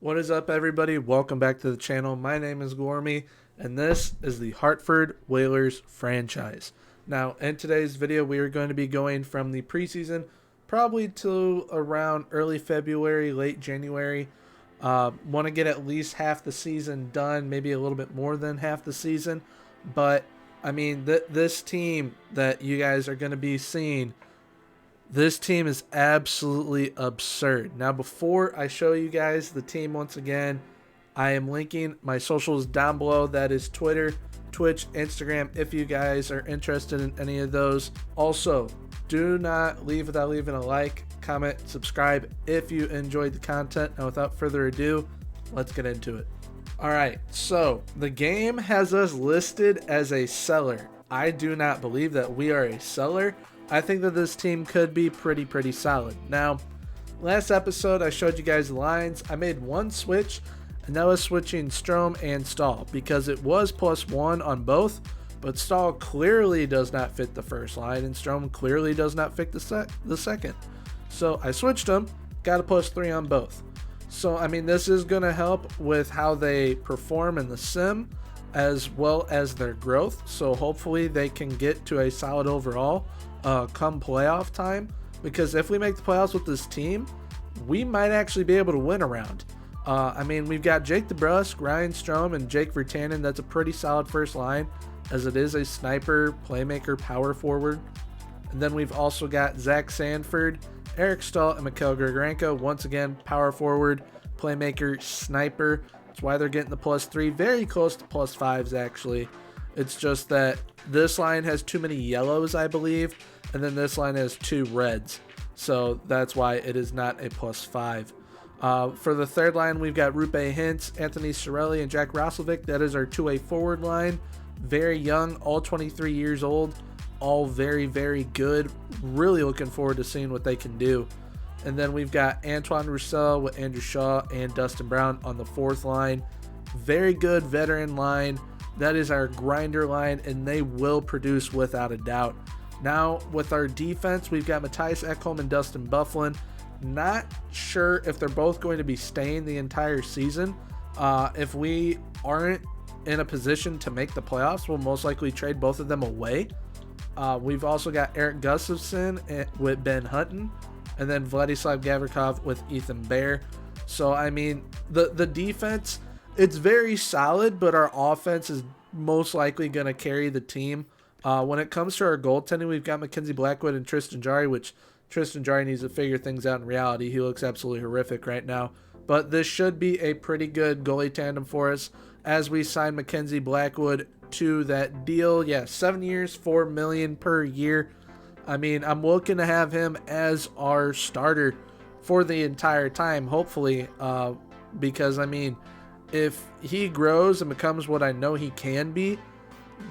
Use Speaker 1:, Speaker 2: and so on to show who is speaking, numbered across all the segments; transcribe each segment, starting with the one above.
Speaker 1: What is up, everybody? Welcome back to the channel. My name is Gormy, and this is the Hartford Whalers franchise. Now, in today's video, we are going to be going from the preseason probably to around early February, late January. Want to get at least half the season done, maybe a little bit more than half the season. But, I mean, this team that you guys are going to be seeing, this team is absolutely absurd. Now, before I show you guys the team once again, I am linking my socials down below. That is Twitter, Twitch, Instagram, if you guys are interested in any of those. Also, do not leave without leaving a like, comment, subscribe if you enjoyed the content. Now, without further ado, let's get into it. All right, so the game has us listed as a seller. I do not believe that we are a seller. I think that this team could be pretty solid. Now, last episode I showed you guys the lines. I made one switch, and that was switching Strome and Stahl because it was +1 on both, but Stahl clearly does not fit the first line, and Strome clearly does not fit the second. So I switched them, got a +3 on both. So, I mean, this is going to help with how they perform in the sim as well as their growth. So hopefully they can get to a solid overall come playoff time, because if we make the playoffs with this team, we might actually be able to win a round. I mean, we've got Jake DeBrusk, Ryan Strome, and Jake Virtanen. That's a pretty solid first line, as it is a sniper, playmaker, power forward. And then we've also got Zach Sanford, Eric Stahl, and Mikhail Grigorenko. Once again, power forward, playmaker, sniper. That's why they're getting the +3, very close to +5s actually. It's just that this line has too many yellows, I believe, and then this line has 2 reds. So that's why it is not a +5. For the third line, we've got Rupe Hintz, Anthony Cirelli, and Jack Roslovic. That is our 2-way forward line. Very young, all 23 years old, all very good. Really looking forward to seeing what they can do. And then we've got Antoine Roussel with Andrew Shaw and Dustin Brown on the fourth line. Very good veteran line. That is our grinder line, and they will produce without a doubt. Now, with our defense, we've got Matthias Ekholm and Dustin Byfuglien. Not sure if they're both going to be staying the entire season. If we aren't in a position to make the playoffs, we'll most likely trade both of them away. We've also got Eric Gustafson with Ben Hutton, and then Vladislav Gavrikov with Ethan Bear. So, I mean, the defense, it's very solid, but our offense is most likely going to carry the team. When it comes to our goaltending, we've got Mackenzie Blackwood and Tristan Jarry, which Tristan Jarry needs to figure things out in reality. He looks absolutely horrific right now. But this should be a pretty good goalie tandem for us as we sign Mackenzie Blackwood to that deal. Yeah, 7 years, $4 million per year. I mean, I'm looking to have him as our starter for the entire time, hopefully, because, I mean, if he grows and becomes what I know he can be,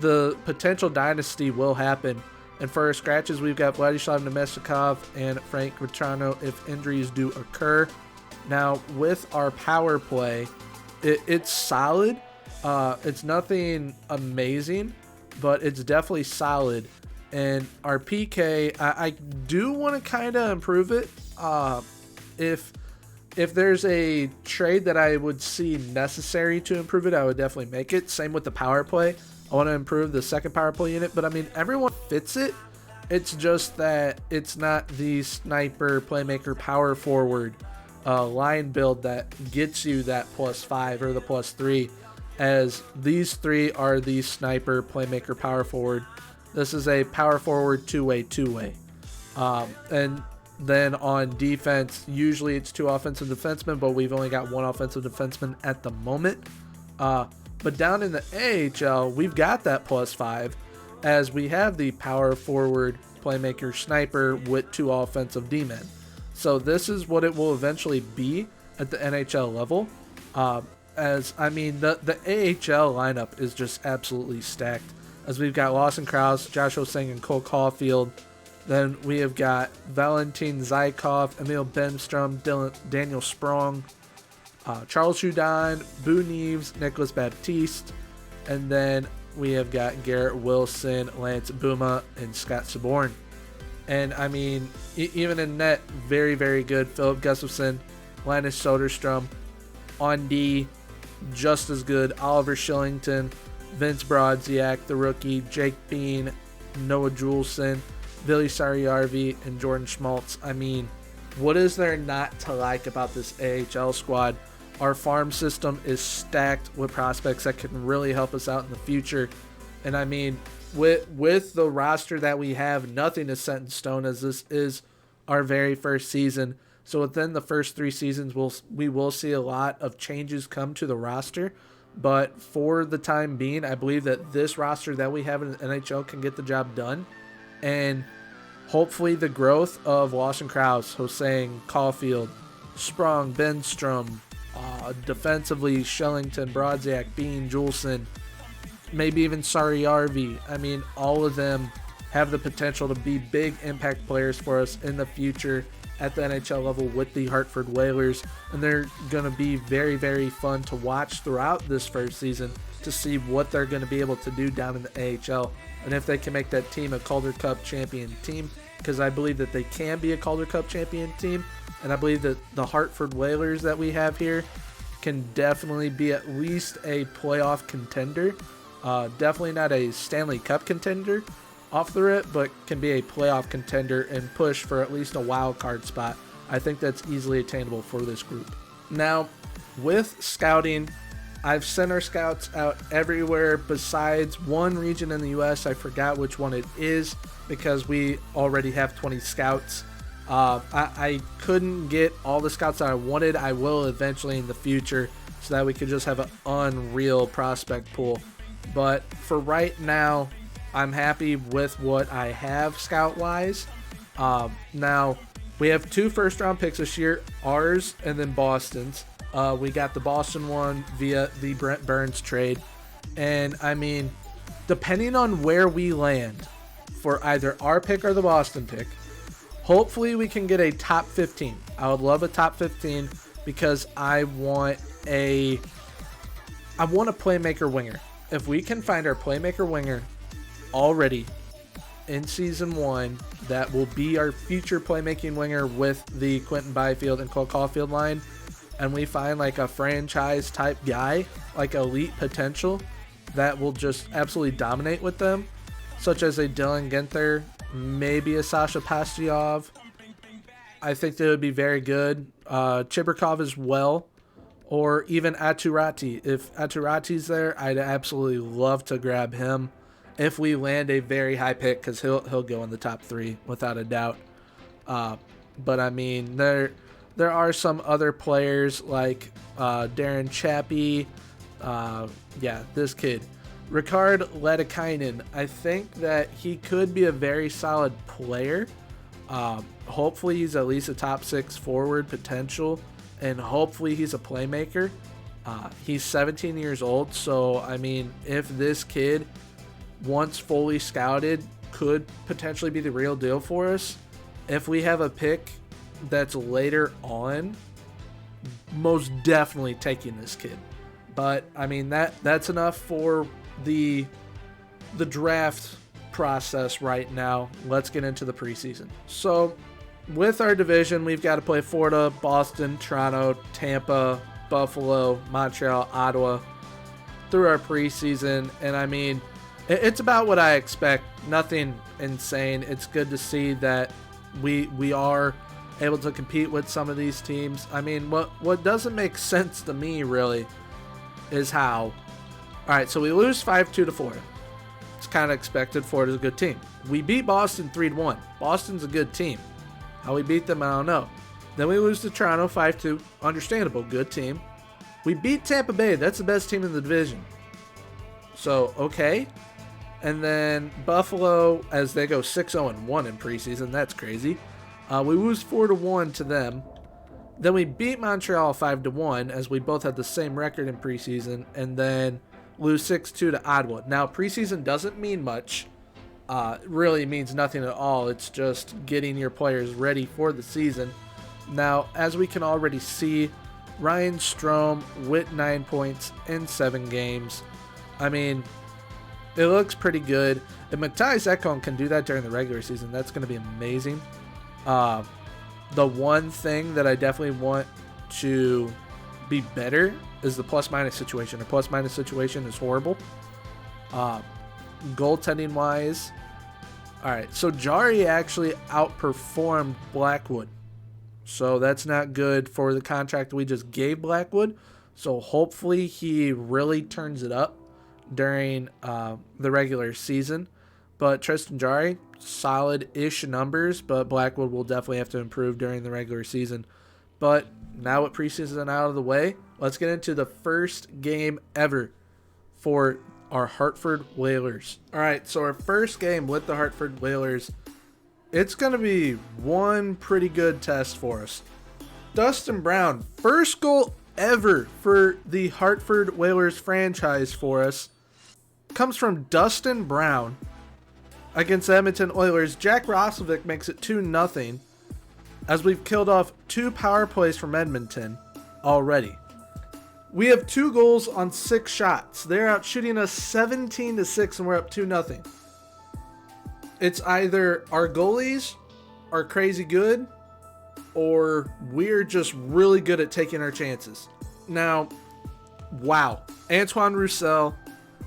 Speaker 1: the potential dynasty will happen. And for our scratches, we've got Vladislav Nemestikov and Frank Vetrano if injuries do occur. Now, with our power play, it's solid. It's nothing amazing, but it's definitely solid. And our PK, I do want to kind of improve it. If there's a trade that I would see necessary to improve it, I would definitely make it. Same with the power play. I want to improve the second power play unit, but I mean, everyone fits it. It's just that it's not the sniper, playmaker, power forward line build that gets you that +5 or the +3, as these 3 are the sniper, playmaker, power forward. This is a power forward two-way. And then on defense, usually it's 2 offensive defensemen, but we've only got 1 offensive defenseman at the moment. But down in the AHL, we've got that +5, as we have the power forward, playmaker, sniper with 2 offensive D-men. So this is what it will eventually be at the NHL level. As I mean, the AHL lineup is just absolutely stacked, as we've got Lawson Krause, Josh Osing, and Cole Caulfield. Then we have got Valentin Zykov, Emil Benstrom, Daniel Sprong, Charles Hudon, Boo Neves, Nicholas Baptiste, and then we have got Garrett Wilson, Lance Buma, and Scott Saborn. And I mean, even in net, very good. Philip Gustafson, Linus Soderstrom. On D, just as good. Oliver Shillington, Vince Brodziak, the rookie, Jake Bean, Noah Juleson, Billy Sariarvi, and Jordan Schmaltz. I mean, what is there not to like about this AHL squad? Our farm system is stacked with prospects that can really help us out in the future. And I mean, with the roster that we have, nothing is set in stone, as this is our very first season. So within the first 3 seasons, we will see a lot of changes come to the roster. But for the time being, I believe that this roster that we have in the NHL can get the job done. And hopefully the growth of Lawson Krause, Hosang, Caulfield, Sprong, Benstrom, defensively, Shellington, Brodziak, Bean, Juleson, maybe even Sariarvi. I mean, all of them have the potential to be big impact players for us in the future at the NHL level with the Hartford Whalers, and they're going to be very, very fun to watch throughout this first season to see what they're going to be able to do down in the AHL, and if they can make that team a Calder Cup champion team, because I believe that they can be a Calder Cup champion team, and I believe that the Hartford Whalers that we have here can definitely be at least a playoff contender. Definitely not a Stanley Cup contender off the rip, but can be a playoff contender and push for at least a wild card spot. I think that's easily attainable for this group. Now, with scouting, I've sent our scouts out everywhere besides one region in the U.S. I forgot which one it is because we already have 20 scouts. I couldn't get all the scouts that I wanted. I will eventually in the future so that we could just have an unreal prospect pool. But for right now, I'm happy with what I have scout-wise. Now, we have 2 first-round picks this year, ours and then Boston's. We got the Boston one via the Brent Burns trade. And, I mean, depending on where we land for either our pick or the Boston pick, hopefully we can get a top 15. I would love a top 15 because I want a playmaker winger. If we can find our playmaker winger already in season 1, that will be our future playmaking winger with the Quentin Byfield and Cole Caulfield line, and we find like a franchise type guy, like elite potential, that will just absolutely dominate with them, such as a Dylan Ginther, maybe a Sasha Pastujov. I think they would be very good. Chibrikov as well, or even Aturati. If Aturati's there, I'd absolutely love to grab him if we land a very high pick, because he'll go in the top 3 without a doubt. But I mean, there are some other players like Darren Chappie. This kid, Ricard Ledikainen. I think that he could be a very solid player. Hopefully he's at least a top 6 forward potential, and hopefully he's a playmaker. He's 17 years old, so I mean, if this kid, once fully scouted, could potentially be the real deal for us, if we have a pick that's later on, most definitely taking this kid. But I mean, that's enough for the draft process right now. Let's get into the preseason. So with our division, we've got to play Florida, Boston, Toronto, Tampa, Buffalo, Montreal, Ottawa through our preseason. And I mean, it's about what I expect. Nothing insane. It's good to see that we are able to compete with some of these teams. I mean, what doesn't make sense to me really is how. All right, so we lose 5-2 to Florida. It's kind of expected. Florida's a good team. We beat Boston 3-1. Boston's a good team. How we beat them, I don't know. Then we lose to Toronto 5-2. Understandable, good team. We beat Tampa Bay. That's the best team in the division. So, okay. And then Buffalo, as they go 6-0-1 in preseason. That's crazy. We lose 4-1 to them. Then we beat Montreal 5-1, as we both had the same record in preseason. And then lose 6-2 to Ottawa. Now, preseason doesn't mean much. Really means nothing at all. It's just getting your players ready for the season. Now, as we can already see, Ryan Strome with 9 points in 7 games. I mean, it looks pretty good. If Matthias Ekholm can do that during the regular season, that's going to be amazing. The one thing that I definitely want to be better is the plus-minus situation. The plus-minus situation is horrible. Goaltending wise, all right, so Jari actually outperformed Blackwood, so that's not good for the contract we just gave Blackwood. So hopefully he really turns it up during the regular season. But Tristan Jari, solid-ish numbers, but Blackwood will definitely have to improve during the regular season. But now with preseason out of the way, let's get into the first game ever for our Hartford Whalers. All right, so our first game with the Hartford Whalers, it's going to be one pretty good test for us. Dustin Brown, first goal ever for the Hartford Whalers franchise for us, comes from Dustin Brown against the Edmonton Oilers. Jack Roslovic makes it 2-0 as we've killed off 2 power plays from Edmonton already. We have 2 goals on 6 shots. They're out shooting us 17-6 and we're up 2-0. It's either our goalies are crazy good or we're just really good at taking our chances. Now, wow. Antoine Roussel,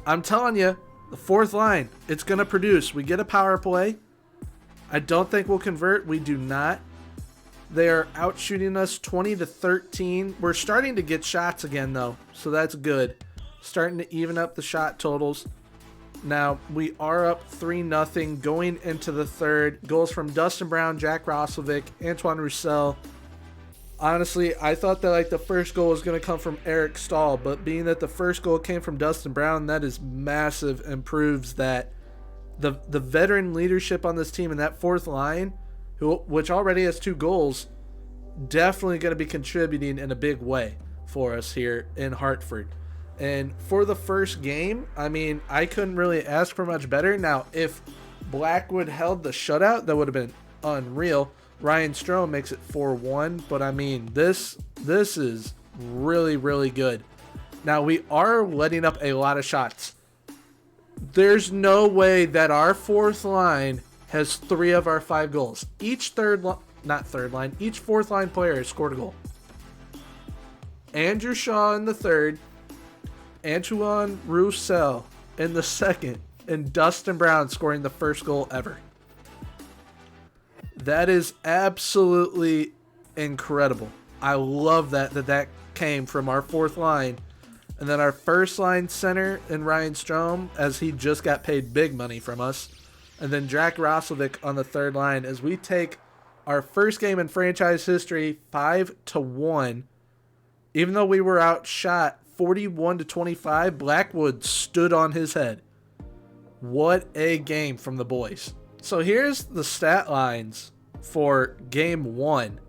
Speaker 1: I'm telling you, the fourth line, it's going to produce. We get a power play. I don't think we'll convert. We do not. They are out shooting us 20-13. We're starting to get shots again, though, so that's good. Starting to even up the shot totals. Now, we are up 3-0 going into the third. Goals from Dustin Brown, Jack Roslovic, Antoine Roussel. Honestly, I thought that the first goal was going to come from Eric Stahl, but being that the first goal came from Dustin Brown, that is massive and proves that the veteran leadership on this team and that fourth line, which already has 2 goals, definitely going to be contributing in a big way for us here in Hartford. And for the first game, I mean, I couldn't really ask for much better. Now, if Blackwood held the shutout, that would have been unreal. Ryan Strome makes it 4-1, but I mean, this is really, really good. Now, we are letting up a lot of shots. There's no way that our fourth line has 3 of our 5 goals. Each fourth line player has scored a goal. Andrew Shaw in the third, Antoine Roussel in the second, and Dustin Brown scoring the first goal ever. That is absolutely incredible. I love that came from our fourth line. And then our first line center in Ryan Strome, as he just got paid big money from us. And then Jack Roslovic on the third line as we take our first game in franchise history 5-1. Even though we were outshot 41-25, Blackwood stood on his head. What a game from the boys. So here's the stat lines for game 1.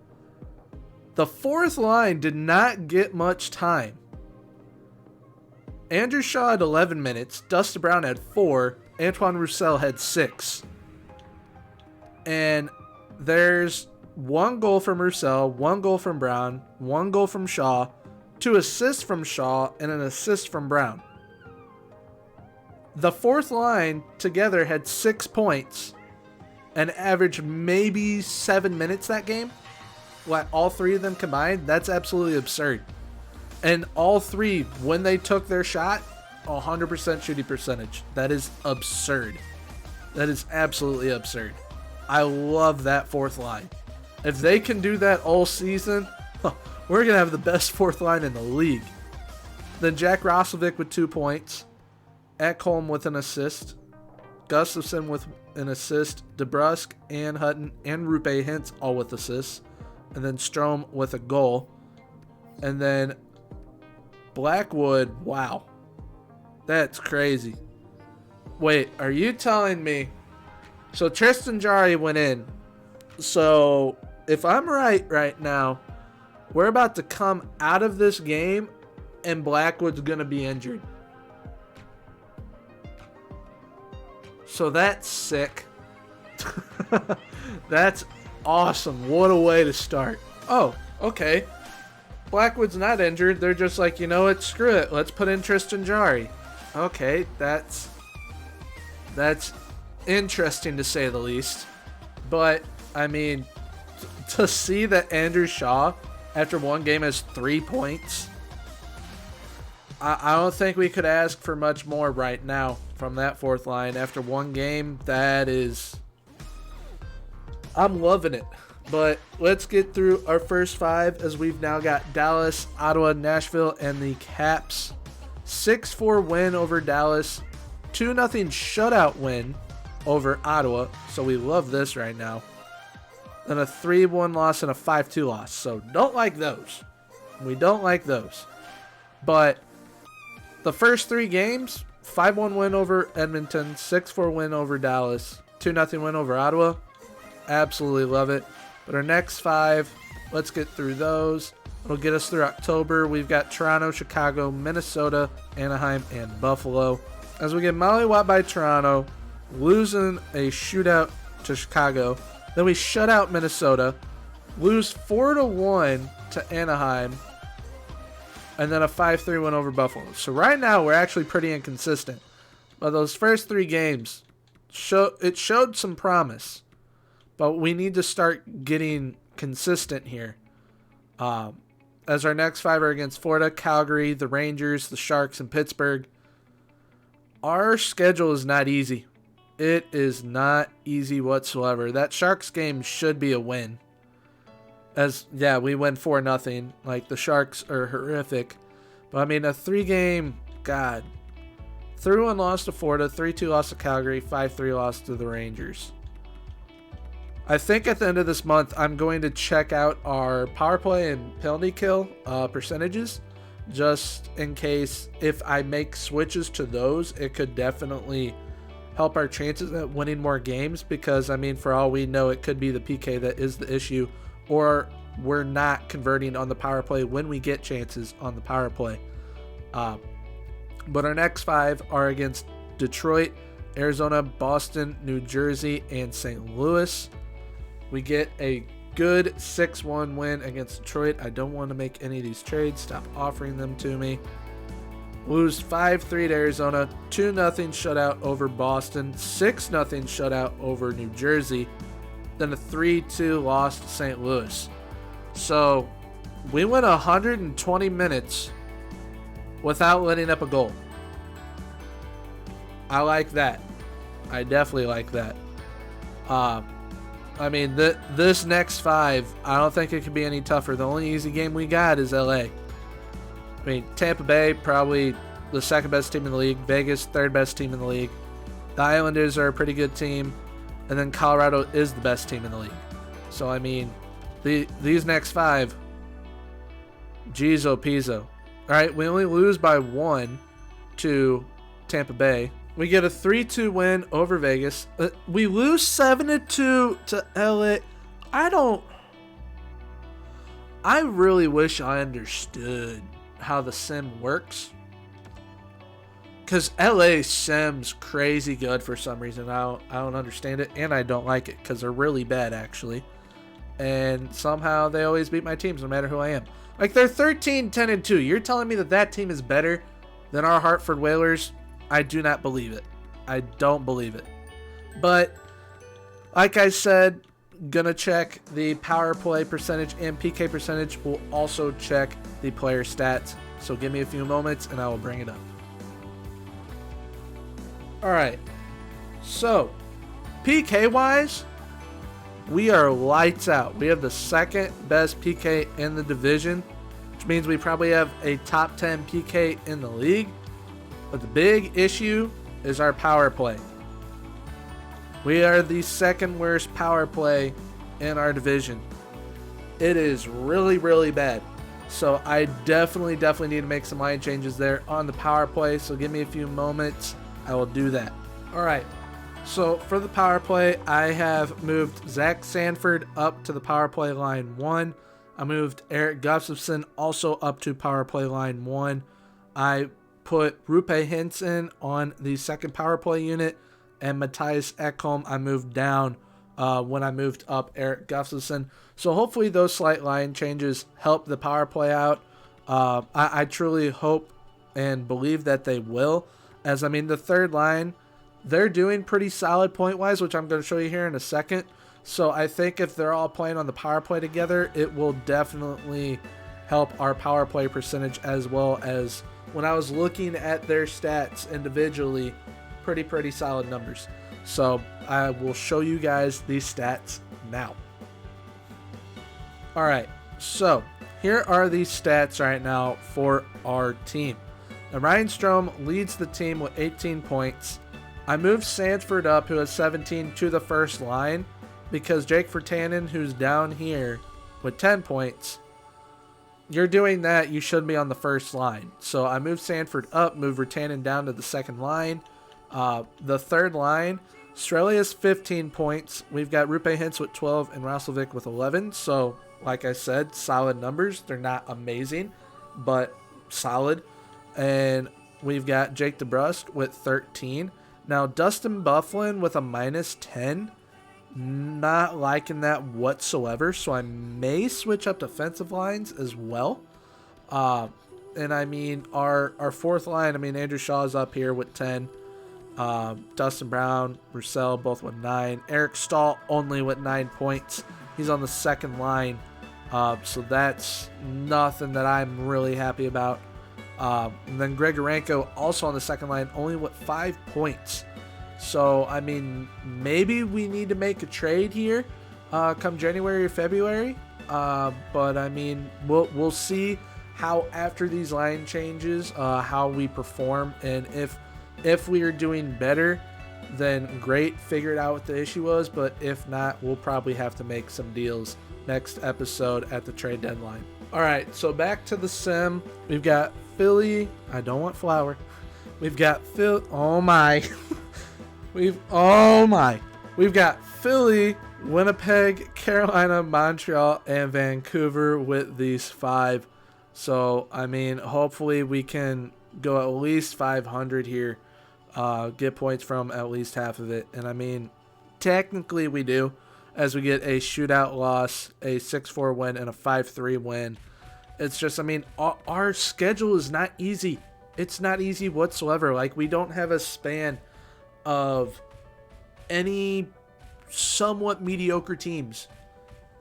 Speaker 1: The fourth line did not get much time. Andrew Shaw had 11 minutes, Dustin Brown had 4, Antoine Roussel had 6. And there's 1 goal from Roussel, 1 goal from Brown, 1 goal from Shaw, 2 assists from Shaw, and an assist from Brown. The fourth line together had 6 points and averaged maybe 7 minutes that game. What, all 3 of them combined? That's absolutely absurd. And all 3, when they took their shot, 100% shooting percentage. That is absurd. That is absolutely absurd. I love that fourth line. If they can do that all season, we're going to have the best fourth line in the league. Then Jack Roslovic with 2 points. Ekholm with an assist. Gustafsson with an assist. DeBrusk and Hutton and Rupe Hintz all with assists. And then Strome with a goal. And then Blackwood, wow. That's crazy. Wait, are you telling me? So Tristan Jari went in. So if I'm right now, we're about to come out of this game and Blackwood's going to be injured. So that's sick. That's awesome. What a way to start. Oh, okay. Blackwood's not injured. They're just like, you know what? Screw it. Let's put in Tristan Jari. Okay, that's interesting to say the least. But, I mean, to see that Andrew Shaw, after 1 game, has 3 points I don't think we could ask for much more right now from that fourth line. After one game, I'm loving it. But let's get through our first five, as we've now got Dallas, Ottawa, Nashville, and the Caps. 6-4 win over Dallas. 2-0 shutout win over Ottawa. So we love this right now. Then a 3-1 loss and a 5-2 loss. So don't like those. We don't like those. But the first three games, 5-1 win over Edmonton, 6-4 win over Dallas, 2-0 win over Ottawa. Absolutely love it. But our next five, let's get through those. It'll get us through October. We've got Toronto, Chicago, Minnesota, Anaheim, and Buffalo. As we get mollywopped by Toronto, losing a shootout to Chicago. Then we shut out Minnesota, lose 4-1 to Anaheim, and then a 5-3 win over Buffalo. So right now we're actually pretty inconsistent. But those first three games, showed some promise. But we need to start getting consistent here. As our next five are against Florida, Calgary, the Rangers, the Sharks, and Pittsburgh. Our schedule is not easy. It is not easy whatsoever. That Sharks game should be a win. We win 4-0. Like, the Sharks are horrific. But, I mean, a 3-game, 3-1 loss to Florida, 3-2 loss to Calgary, 5-3 loss to the Rangers. I think at the end of this month, I'm going to check out our power play and penalty kill percentages. Just in case, if I make switches to those, it could definitely help our chances at winning more games. Because, I mean, for all we know, it could be the PK that is the issue. Or we're not converting on the power play when we get chances on the power play. But our next five are against Detroit, Arizona, Boston, New Jersey, and St. Louis. We get a good 6-1 win against Detroit. I don't want to make any of these trades. Stop offering them to me. Lose 5-3 to Arizona, 2-0 shutout over Boston, 6-0 shutout over New Jersey, then a 3-2 loss to St. Louis. So we went 120 minutes without letting up a goal. I like that. I definitely like that. I mean, this next five, I don't think it could be any tougher. The only easy game we got is LA. I mean, Tampa Bay, probably the second best team in the league. Vegas, third best team in the league. The Islanders are a pretty good team. And then Colorado is the best team in the league. So, I mean, these next five, geez, oh, Pizzo. All right, we only lose by 1 to Tampa Bay. We get a 3-2 win over Vegas. We lose 7-2 to LA. I really wish I understood how the sim works. Because LA sim's crazy good for some reason. I don't understand it, and I don't like it because they're really bad, actually. And somehow they always beat my teams no matter who I am. Like, they're 13-10-2. You're telling me that team is better than our Hartford Whalers? I do not believe it. I don't believe it. But, like I said, gonna check the power play percentage and PK percentage. We'll also check the player stats. So give me a few moments and I will bring it up. Alright. So, PK-wise, we are lights out. We have the second best PK in the division, which means we probably have a top 10 PK in the league. But the big issue is our power play. We are the second worst power play in our division. It is really, really bad. So I definitely need to make some line changes there on the power play. So give me a few moments. I will do that. All right. So for the power play, I have moved Zach Sanford up to the power play line 1. I moved Eric Gustafsson also up to power play line 1. I put Rupe Hinson on the second power play unit, and Matthias Ekholm I moved down when I moved up Eric Gustafsson. So hopefully those slight line changes help the power play out. I truly hope and believe that they will, as I mean the third line, they're doing pretty solid point wise, which I'm going to show you here in a second. So I think if they're all playing on the power play together, it will definitely help our power play percentage, as well as when I was looking at their stats individually, pretty solid numbers. So I will show you guys these stats now. All right, so here are these stats right now for our team. Now, Ryan Strome leads the team with 18 points. I moved Sanford up, who has 17, to the first line because Jake Virtanen, who's down here with 10 points, you're doing that, you should be on the first line. So I moved Sanford up, moved Virtanen down to the second line. The third line, Strelius 15 points. We've got Rupe Hintz with 12 and Rasovic with 11. So, like I said, solid numbers. They're not amazing, but solid. And we've got Jake DeBrusk with 13. Now, Dustin Byfuglien with a -10. Not liking that whatsoever. So I may switch up defensive lines as well. And I mean, our fourth line, I mean, Andrew Shaw's up here with 10. Dustin Brown, Roussel, both with 9. Eric Stahl only with 9 points. He's on the second line. So that's nothing that I'm really happy about. And then Grigorenko also on the second line, only with 5 points. So, I mean, maybe we need to make a trade here come January or February. But, I mean, we'll see how after these line changes, how we perform. And if we are doing better, then great, figured out what the issue was. But if not, we'll probably have to make some deals next episode at the trade deadline. All right, so back to the sim. We've got Philly. I don't want Flower. We've got Phil. Oh my. We've got Philly, Winnipeg, Carolina, Montreal, and Vancouver with these 5. So I mean, hopefully we can go at least 500 here. Get points from at least half of it. And I mean, technically we do, as we get a shootout loss, a 6-4 win, and a 5-3 win. It's just, I mean, our schedule is not easy. It's not easy whatsoever. Like, we don't have a span of any somewhat mediocre teams.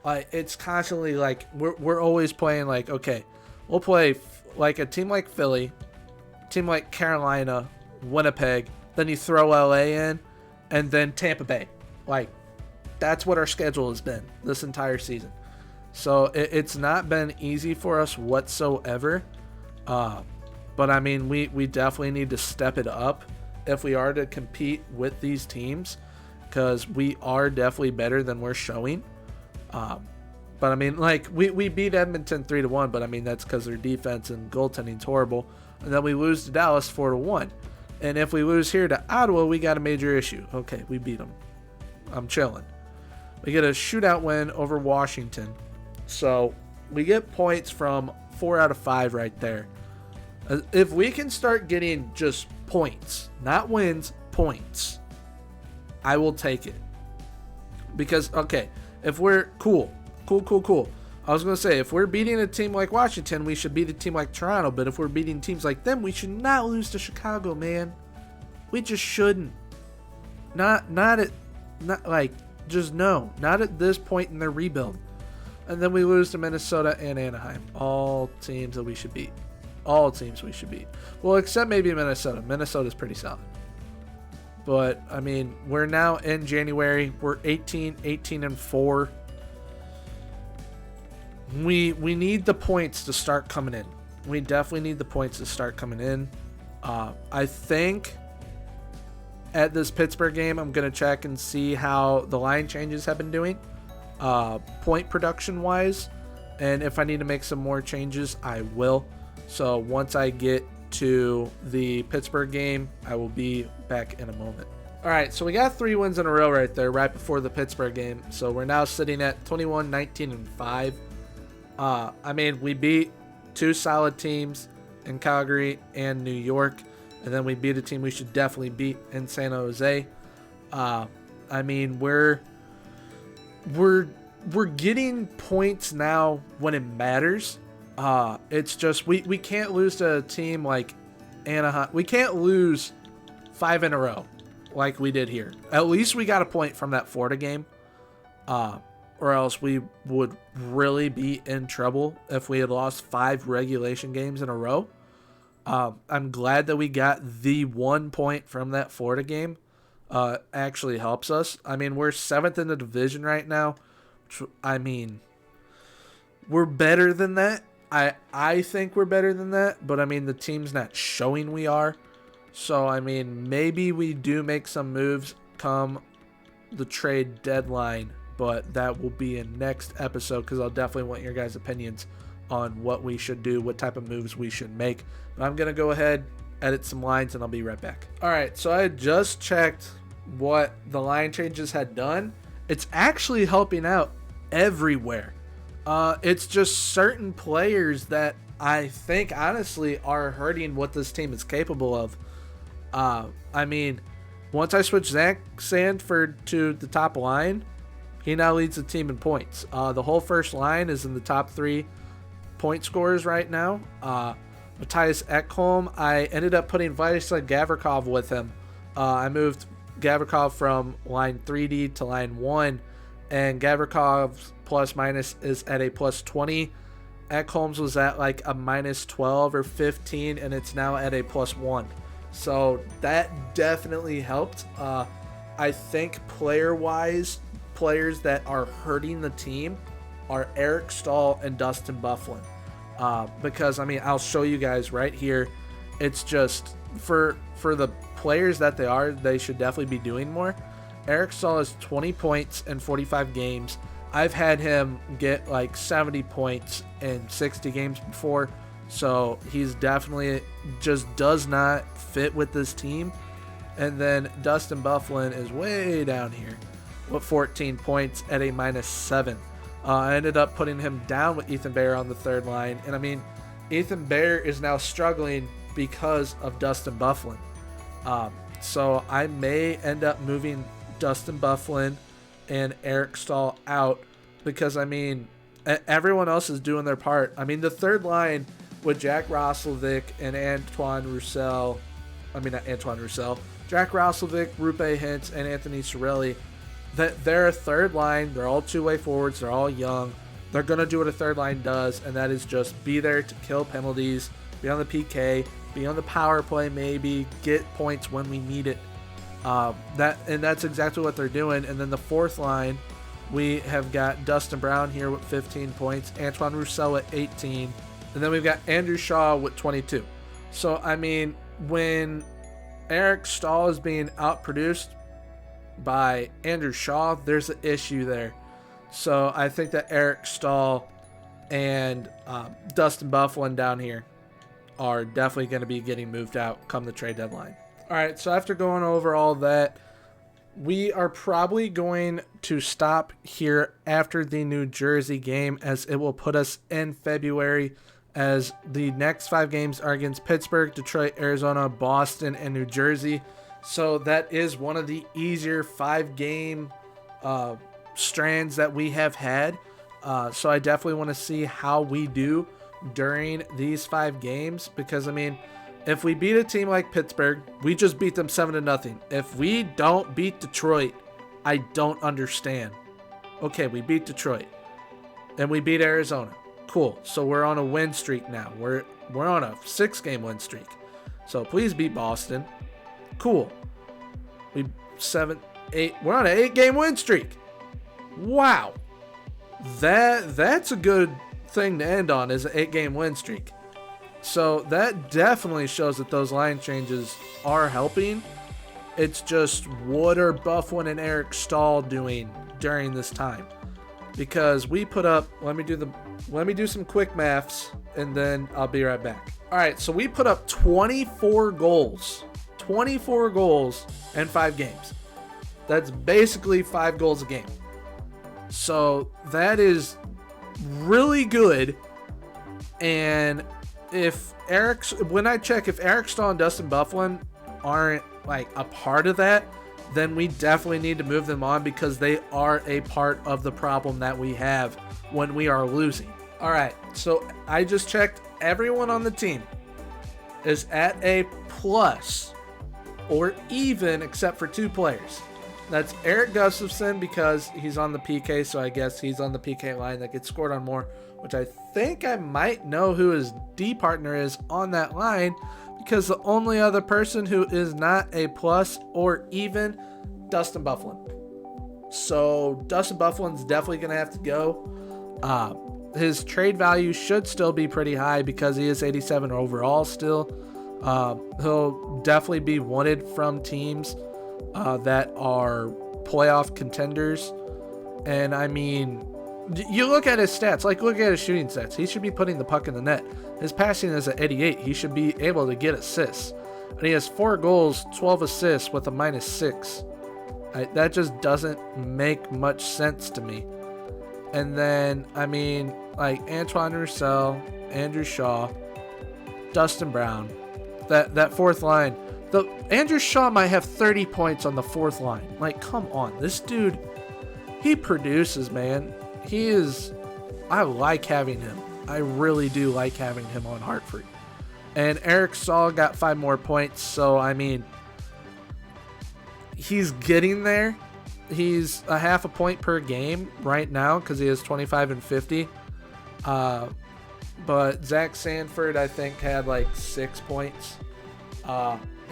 Speaker 1: It's constantly like, we're always playing like, okay, we'll play like a team like Philly, team like Carolina, Winnipeg, then you throw LA in, and then Tampa Bay. Like, that's what our schedule has been this entire season. So it's not been easy for us whatsoever. But I mean, we definitely need to step it up if we are to compete with these teams, because we are definitely better than we're showing. But I mean, like, we beat Edmonton 3-1, but I mean, that's because their defense and goaltending's horrible. And then we lose to Dallas 4-1. And if we lose here to Ottawa, we got a major issue. Okay, we beat them. I'm chilling. We get a shootout win over Washington. So we get points from 4 out of 5 right there. If we can start getting just points, not wins, points, I will take it. Because, okay, if we're cool. I was going to say, if we're beating a team like Washington, we should beat a team like Toronto. But if we're beating teams like them, we should not lose to Chicago, man. We just shouldn't. Not at this point in their rebuild. And then we lose to Minnesota and Anaheim. All teams that we should beat. All teams we should beat. Well, except maybe Minnesota. Minnesota's pretty solid. But, I mean, we're now in January. We're 18-4. We need the points to start coming in. We definitely need the points to start coming in. I think at this Pittsburgh game, I'm going to check and see how the line changes have been doing, point production wise. And if I need to make some more changes, I will. So once I get to the Pittsburgh game, I will be back in a moment. All right, so we got 3 wins in a row right there, right before the Pittsburgh game. So we're now sitting at 21-19-5. I mean, we beat 2 solid teams in Calgary and New York, and then we beat a team we should definitely beat in San Jose. I mean, we're getting points now when it matters. It's just we can't lose to a team like Anaheim. We can't lose 5 in a row like we did here. At least we got a point from that Florida game. or else we would really be in trouble if we had lost 5 regulation games in a row. I'm glad that we got the 1 point from that Florida game. Actually helps us. I mean, we're 7th in the division right now. I mean, we're better than that. I think we're better than that, but I mean, the team's not showing we are. So, I mean, maybe we do make some moves come the trade deadline, but that will be in next episode because I'll definitely want your guys' opinions on what we should do, what type of moves we should make. But I'm going to go ahead, edit some lines, and I'll be right back. All right, so I just checked what the line changes had done. It's actually helping out everywhere. It's just certain players that I think, honestly, are hurting what this team is capable of. I mean, once I switch Zach Sanford to the top line, he now leads the team in points. The whole first line is in the top 3 point scorers right now. Matthias Ekholm, I ended up putting Vladislav Gavrikov with him. I moved Gavrikov from line 3D to line 1, and Gavrikov's plus minus is at a plus 20. Ekholm's was at like a minus 12 or 15, and it's now at a plus 1. So that definitely helped. I think player-wise, players that are hurting the team are Eric Stahl and Dustin Byfuglien. Because, I mean, I'll show you guys right here. It's just, for the players that they should definitely be doing more. Eric Stahl has 20 points in 45 games. I've had him get like 70 points in 60 games before. So he's definitely just does not fit with this team. And then Dustin Byfuglien is way down here with 14 points at a minus 7. I ended up putting him down with Ethan Bear on the third line. And I mean, Ethan Bear is now struggling because of Dustin Byfuglien. So I may end up moving Dustin Byfuglien and Eric Stahl out because, I mean, everyone else is doing their part. I mean, the third line with Jack Roslovic and Antoine Roussel, Jack Roslovic, Rupe Hintz, and Anthony Cirelli, that they're a third line. They're all two-way forwards. They're all young. They're going to do what a third line does, and that is just be there to kill penalties, be on the PK, be on the power play maybe, get points when we need it. That's exactly what they're doing. And then the fourth line, we have got Dustin Brown here with 15 points, Antoine Roussel at 18, and then we've got Andrew Shaw with 22. So, I mean, when Eric Stahl is being outproduced by Andrew Shaw, there's an issue there. So I think that Eric Stahl and Dustin Byfuglien down here are definitely going to be getting moved out come the trade deadline. All right, so after going over all that, we are probably going to stop here after the New Jersey game, as it will put us in February, as the next 5 games are against Pittsburgh, Detroit, Arizona, Boston, and New Jersey. So that is one of the easier 5-game strands that we have had. So I definitely want to see how we do during these 5 games, because, I mean, if we beat a team like Pittsburgh, we just beat them 7-0. If we don't beat Detroit, I don't understand. Okay, we beat Detroit, and we beat Arizona. Cool. So we're on a win streak now. We're on a 6-game win streak. So please beat Boston. Cool. We're on an 8-game win streak. Wow. That's a good thing to end on, is an 8-game win streak. So that definitely shows that those line changes are helping. It's just, what are Byfuglien and Eric Stahl doing during this time? Because we put up, let me do some quick maths, and then I'll be right back. All right, so we put up 24 goals. 24 goals in 5 games. That's basically 5 goals a game. So that is really good. And if Eric Stahl and Dustin Byfuglien aren't like a part of that, then we definitely need to move them on, because they are a part of the problem that we have when we are losing. All right, so I just checked. Everyone on the team is at a plus or even, except for 2 players. That's Eric Gustafson because he's on the PK, so I guess he's on the PK line that gets scored on more, which I think I might know who his D partner is on that line, because the only other person who is not a plus or even, Dustin Byfuglien. So Dustin Byfuglien's definitely going to have to go. His trade value should still be pretty high because he is 87 overall still. He'll definitely be wanted from teams that are playoff contenders. And I mean, you look at his stats, like look at his shooting stats. He should be putting the puck in the net. His passing is at 88. He should be able to get assists. And he has 4 goals, 12 assists with a -6. That just doesn't make much sense to me. And then, I mean, like Antoine Roussel, Andrew Shaw, Dustin Brown, that fourth line. Andrew Shaw might have 30 points on the fourth line. Like, come on. This dude, he produces, man. I like having him. I really do like having him on Hartford. And Eric Staal got 5 more points. So, I mean, he's getting there. He's a half a point per game right now because he is 25 and 50. But Zach Sanford, I think, had like 6 points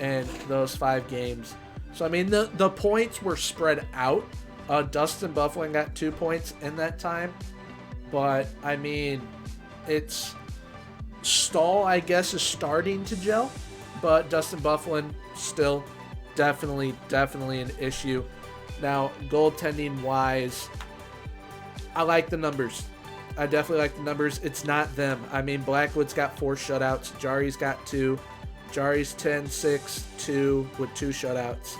Speaker 1: in those 5 games. So, I mean, the points were spread out. Dustin Byfuglien got 2 points in that time. But, I mean, it's Staal, I guess, is starting to gel. But Dustin Byfuglien still definitely an issue. Now, goaltending-wise, I like the numbers. I definitely like the numbers. It's not them. I mean, Blackwood's got 4 shutouts. Jari's got 2. Jari's 10-6-2 with 2 shutouts.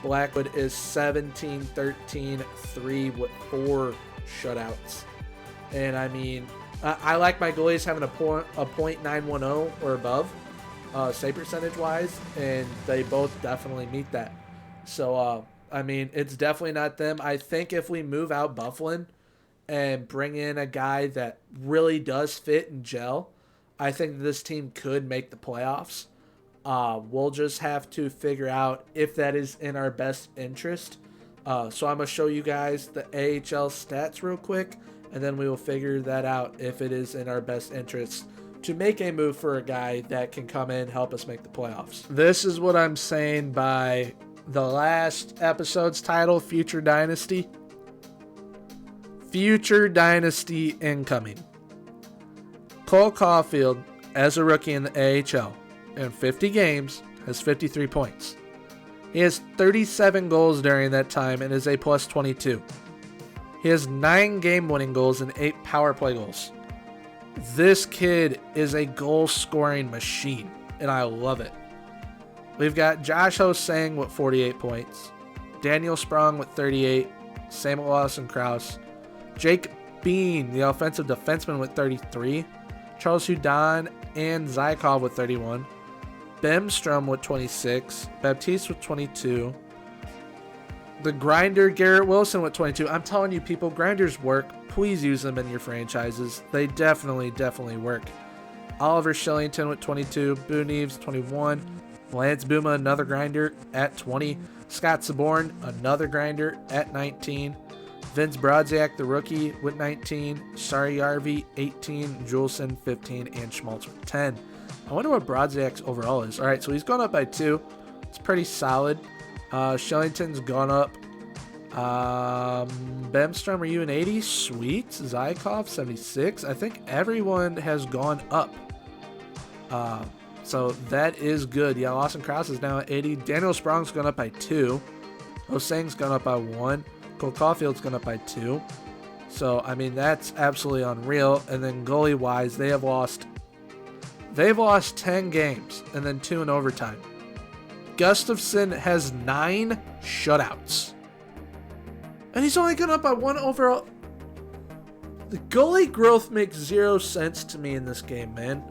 Speaker 1: Blackwood is 17-13-3 with 4 shutouts. And, I mean, I like my goalies having a .910 or above, save percentage-wise, and they both definitely meet that. So, I mean, it's definitely not them. I think if we move out Byfuglien and bring in a guy that really does fit and gel, I think this team could make the playoffs. We'll just have to figure out if that is in our best interest. So I'm going to show you guys the AHL stats real quick, and then we will figure that out if it is in our best interest to make a move for a guy that can come in and help us make the playoffs. This is what I'm saying by the last episode's title, Future Dynasty. Future Dynasty incoming. Cole Caulfield, as a rookie in the AHL, in 50 games, has 53 points. He has 37 goals during that time and is a +22. He has 9 game-winning goals and 8 power play goals. This kid is a goal-scoring machine, and I love it. We've got Josh Ho-Sang with 48 points, Daniel Sprong with 38, Samuel Lawson-Krause, Jake Bean, the offensive defenseman, with 33, Charles Hudon and Zykov with 31, Bemstrom with 26, Baptiste with 22, the grinder Garrett Wilson with 22. I'm telling you, people, grinders work. Please use them in your franchises. They definitely work. Oliver Shillington with 22, Boo Neves 21, Lance Buma, another grinder, at 20. Scott Saborn, another grinder, at 19. Vince Brodziak, the rookie, with 19. Sari Yarvi, 18. Juleson, 15. And Schmaltz with 10. I wonder what Brodziak's overall is. All right, so he's gone up by 2. It's pretty solid. Shillington's gone up. Bemstrom, are you an 80? Sweet. Zykov, 76. I think everyone has gone up. So that is good. Yeah, Lawson Krause is now at 80. Daniel Sprong's gone up by 2. Ho-Sang's gone up by 1. Cole Caulfield's gone up by 2. So, I mean, that's absolutely unreal. And then goalie-wise, they've lost 10 games and then 2 in overtime. Gustafson has 9 shutouts. And he's only gone up by 1 overall. The goalie growth makes 0 sense to me in this game, man.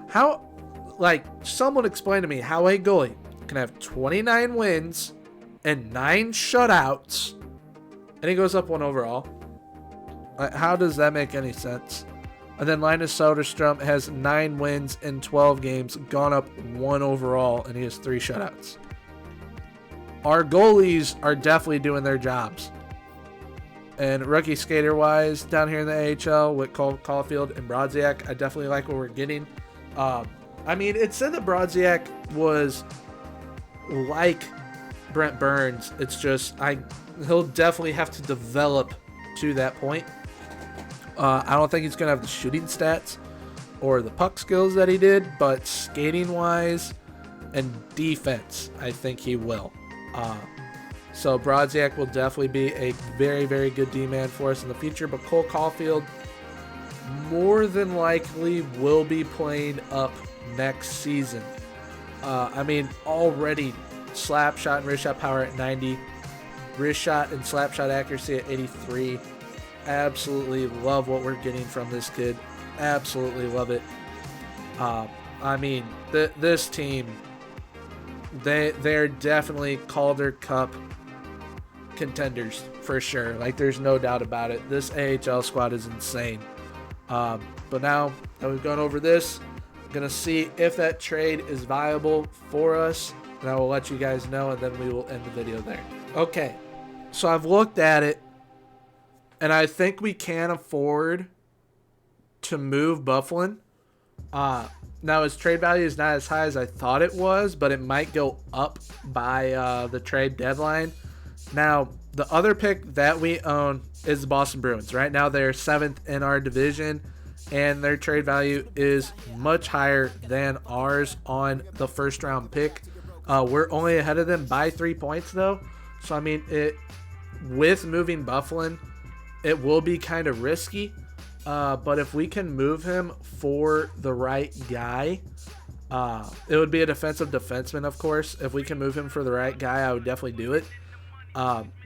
Speaker 1: How... Like, someone explain to me how a goalie can have 29 wins and 9 shutouts, and he goes up 1 overall. Like, how does that make any sense? And then Linus Soderstrom has 9 wins in 12 games, gone up 1 overall, and he has 3 shutouts. our goalies are definitely doing their jobs. And rookie skater wise, down here in the AHL with Caulfield and Brodziak, I definitely like what we're getting. I mean, it said that Brodziak was like Brent Burns. It's just he'll definitely have to develop to that point. I don't think he's gonna have the shooting stats or the puck skills that he did, but skating wise and defense, I think he will. So Brodziak will definitely be a very, very good D-man for us in the future. But Cole Caulfield more than likely will be playing up next season. I mean, already slap shot and wrist shot power at 90, wrist shot and slap shot accuracy at 83. Absolutely love what we're getting from this kid. Absolutely love it. I mean, this team, they're definitely Calder Cup contenders for sure. Like, there's no doubt about it. This AHL squad is insane. But now that we've gone over this, I'm going to see if that trade is viable for us, and I will let you guys know, and then we will end the video there. Okay, so I've looked at it, and I think we can afford to move Byfuglien. Now, his trade value is not as high as I thought it was, but it might go up by the trade deadline. Now, the other pick that we own is the Boston Bruins. Right now, they're 7th in our division, and their trade value is much higher than ours on the first-round pick. We're only ahead of them by 3 points, though. So, I mean, with moving Byfuglien, it will be kind of risky. But if we can move him for the right guy, it would be a defensive defenseman, of course. If we can move him for the right guy, I would definitely do it.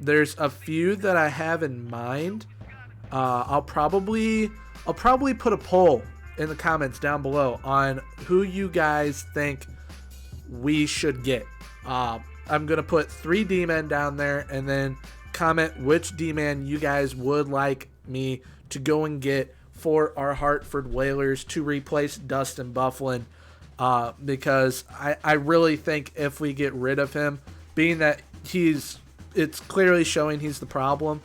Speaker 1: There's a few that I have in mind. I'll probably put a poll in the comments down below on who you guys think we should get. I'm going to put 3 D-men down there, and then comment which D-man you guys would like me to go and get for our Hartford Whalers to replace Dustin Byfuglien, because I really think if we get rid of him, being that it's clearly showing he's the problem,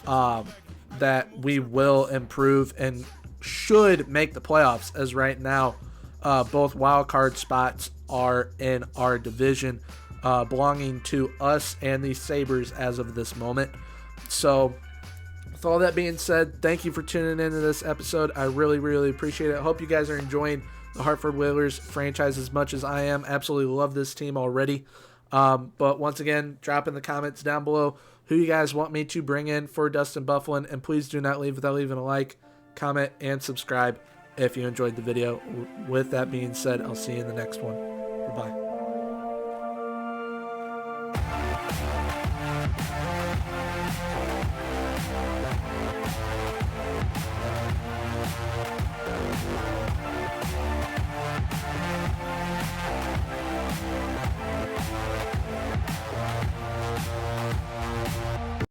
Speaker 1: that we will improve and should make the playoffs, as right now both wild card spots are in our division, belonging to us and the Sabres as of this moment. So with all that being said, thank you for tuning into this episode. I really, really appreciate it. I hope you guys are enjoying the Hartford Whalers franchise as much as I am. Absolutely love this team already. But once again, drop in the comments down below who you guys want me to bring in for Dustin Byfuglien. And please do not leave without leaving a like, comment, and subscribe if you enjoyed the video. With that being said, I'll see you in the next one. Bye-bye.